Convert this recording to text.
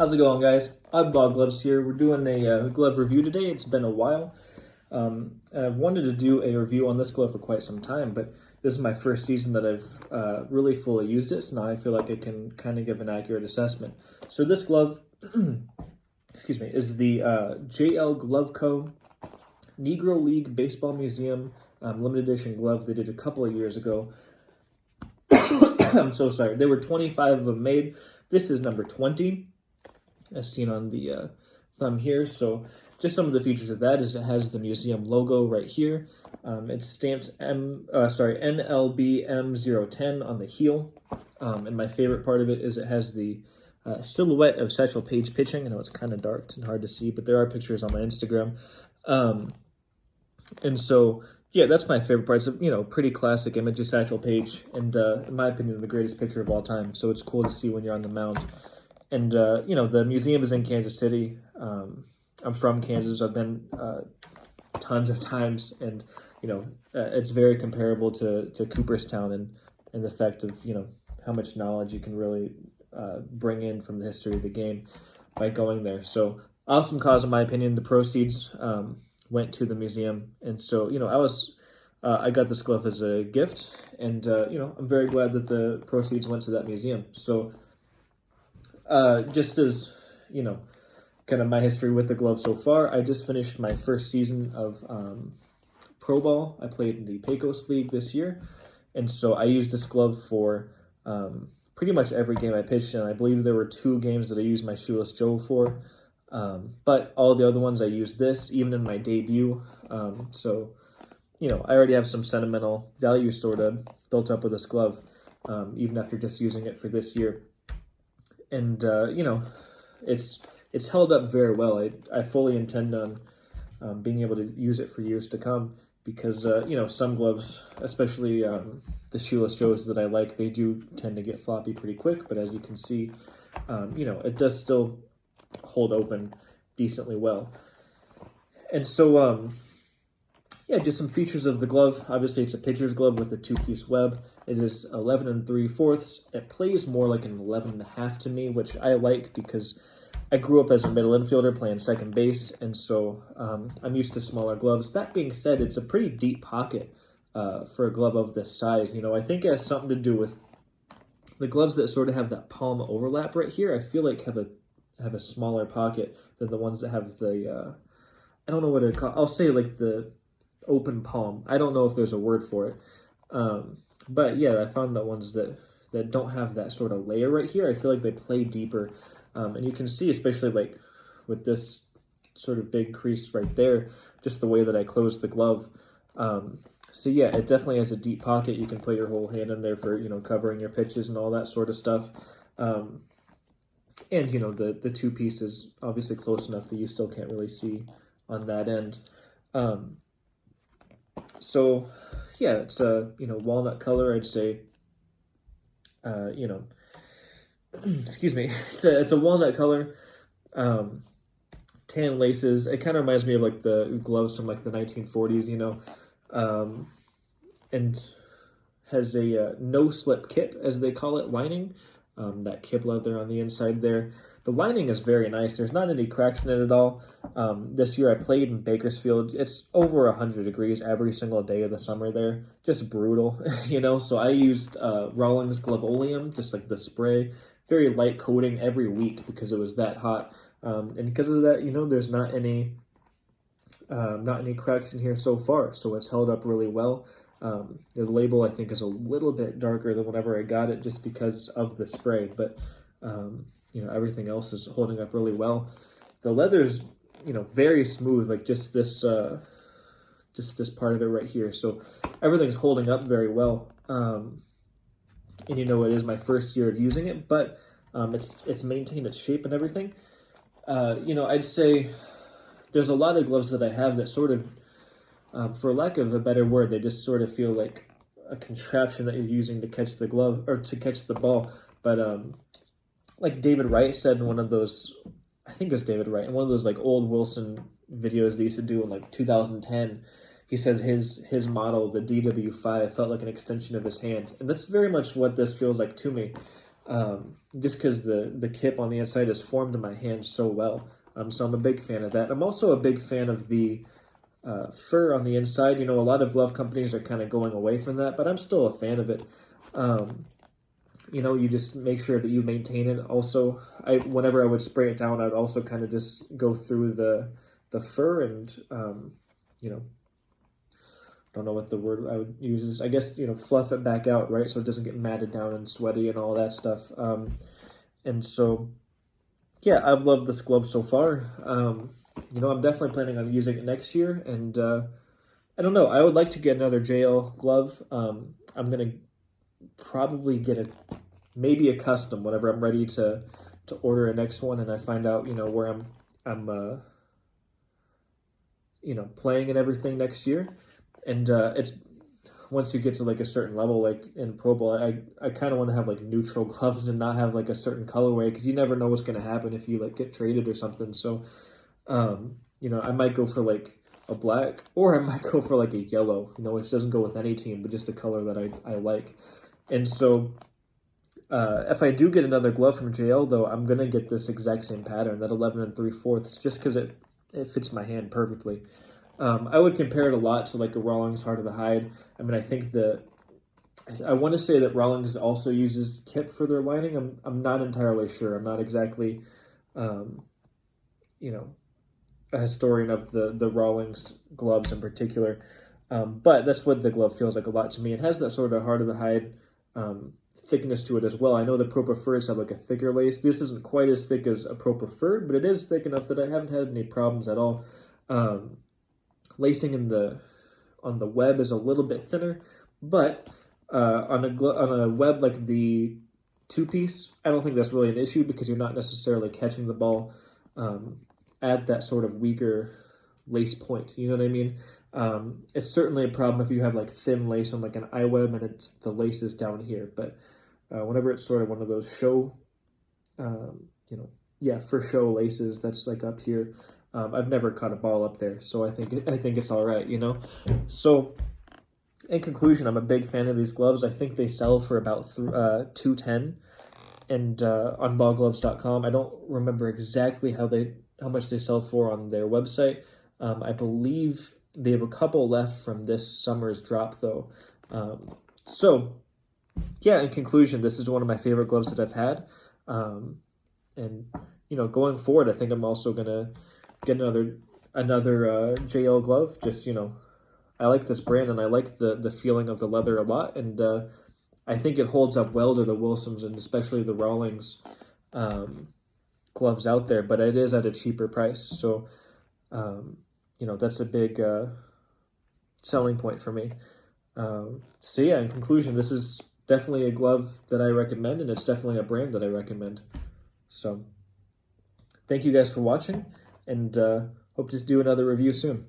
How's it going, guys? Oddball Gloves here. We're doing a glove review today. It's been a while. I've wanted to do a review on this glove for quite some time, but this is my first season that I've really fully used it, so now I feel like I can kind of give an accurate assessment. So this glove, excuse me, is the JL Glove Co. Negro League Baseball Museum limited edition glove they did a couple of years ago. I'm so sorry. There were 25 of them made. This is number 20, as seen on the thumb here. So just some of the features of that is it has the museum logo right here. It's stamped NLB M010 on the heel. And my favorite part of it is it has the silhouette of Satchel Paige pitching. I know it's kind of dark and hard to see, but there are pictures on my Instagram. And so, yeah, that's my favorite part. It's a, pretty classic image of Satchel Paige, and in my opinion, the greatest pitcher of all time. So it's cool to see when you're on the mound. And, the museum is in Kansas City. I'm from Kansas. I've been tons of times, and, it's very comparable to Cooperstown and the fact of, how much knowledge you can really bring in from the history of the game by going there. So awesome cause, in my opinion. The proceeds went to the museum, and so I got this glove as a gift, and I'm very glad that the proceeds went to that museum. So just as kind of my history with the glove so far, I just finished my first season of Pro Ball. I played in the Pecos League this year, and so I used this glove for pretty much every game I pitched in. I believe there were 2 games that I used my Shoeless Joe for. But all the other ones I used this, even in my debut. So, I already have some sentimental value sort of built up with this glove, even after just using it for this year. And, it's held up very well. I fully intend on being able to use it for years to come because, some gloves, especially the Shoeless Joes that I like, they do tend to get floppy pretty quick. But as you can see, it does still hold open decently well. And so just some features of the glove. Obviously it's a pitcher's glove with a 2-piece web. It is 11 3/4. It plays more like an 11.5 to me, which I like because I grew up as a middle infielder playing second base, and so I'm used to smaller gloves. That being said, it's a pretty deep pocket for a glove of this size. I think it has something to do with the gloves that sort of have that palm overlap right here. I feel like have a smaller pocket than the ones that have the, I don't know what to call, I'll say like the open palm. I don't know if there's a word for it. But yeah, I found that ones that don't have that sort of layer right here, I feel like they play deeper. And you can see, especially like with this sort of big crease right there, just the way that I close the glove. So yeah, it definitely has a deep pocket. You can put your whole hand in there for, covering your pitches and all that sort of stuff. And, the 2 pieces obviously close enough that you still can't really see on that end. So, yeah, it's a, walnut color, I'd say, excuse me, it's a walnut color, tan laces. It kind of reminds me of, like, the gloves from, like, the 1940s, and has a no-slip kip, as they call it, lining. That kip leather on the inside there. The lining is very nice. There's not any cracks in it at all. This year I played in Bakersfield. It's over 100 degrees every single day of the summer there. Just brutal, So I used Rawlings Glove-Oleum, just like the spray. Very light coating every week because it was that hot. And because of that, there's not any cracks in here so far. So it's held up really well. The label, I think, is a little bit darker than whenever I got it just because of the spray, but, everything else is holding up really well. The leather's, very smooth, like just this part of it right here. So everything's holding up very well. And it is my first year of using it, but it's maintained its shape and everything. I'd say there's a lot of gloves that I have that sort of, for lack of a better word, they just sort of feel like a contraption that you're using to catch the glove or to catch the ball. But like David Wright said in one of those, I think it was David Wright, in one of those like old Wilson videos they used to do in like 2010, he said his model, the DW5, felt like an extension of his hand. And that's very much what this feels like to me. just because the kip on the inside is formed in my hand so well. So I'm a big fan of that. I'm also a big fan of the fur on the inside. You know, a lot of glove companies are kind of going away from that, but I'm still a fan of it. You know, you just make sure that you maintain it. Also, whenever I would spray it down, I'd also kind of just go through the fur and you know, don't know what the word I would use is. I guess, you know, fluff it back out, right? So it doesn't get matted down and sweaty and all that stuff. And so, yeah, I've loved this glove so far. You know, I'm definitely planning on using it next year. And I don't know, I would like to get another JL glove. I'm going to probably get maybe a custom whenever I'm ready to order a next one and I find out, you know, where I'm you know, playing and everything next year. And it's once you get to like a certain level, like in Pro Bowl, I kind of want to have like neutral gloves and not have like a certain colorway because you never know what's going to happen if you like get traded or something. So, you know, I might go for like a black or I might go for like a yellow, you know, which doesn't go with any team, but just the color that I like. And so if I do get another glove from JL though, I'm going to get this exact same pattern, that 11 3/4, just because it fits my hand perfectly. I would compare it a lot to like a Rawlings Heart of the Hide. I mean, I think I want to say that Rawlings also uses kip for their lining. I'm not entirely sure. I'm not exactly, you know, a historian of the Rawlings gloves in particular. But that's what the glove feels like a lot to me. It has that sort of Heart of the Hide thickness to it as well. I know the Pro Preferreds have like a thicker lace. This isn't quite as thick as a Pro Preferred, but it is thick enough that I haven't had any problems at all. Lacing on the web is a little bit thinner, but on a web like the two-piece, I don't think that's really an issue because you're not necessarily catching the ball at that sort of weaker lace point. You know what I mean? It's certainly a problem if you have like thin lace on like an iWeb and the lace is down here. But whenever it's sort of one of those show, you know, yeah, for show laces that's like up here. I've never caught a ball up there, so I think it's all right, you know. So, in conclusion, I'm a big fan of these gloves. I think they sell for about $210, and on ballgloves.com. I don't remember exactly how much they sell for on their website. I believe they have a couple left from this summer's drop, though. So, yeah. In conclusion, this is one of my favorite gloves that I've had, and you know, going forward, I think I'm also gonna get another JL glove. Just, you know, I like this brand and I like the feeling of the leather a lot, and I think it holds up well to the Wilsons and especially the Rawlings gloves out there, but it is at a cheaper price. So you know, that's a big selling point for me. So yeah, in conclusion, this is definitely a glove that I recommend, and it's definitely a brand that I recommend. So thank you guys for watching, and hope to do another review soon.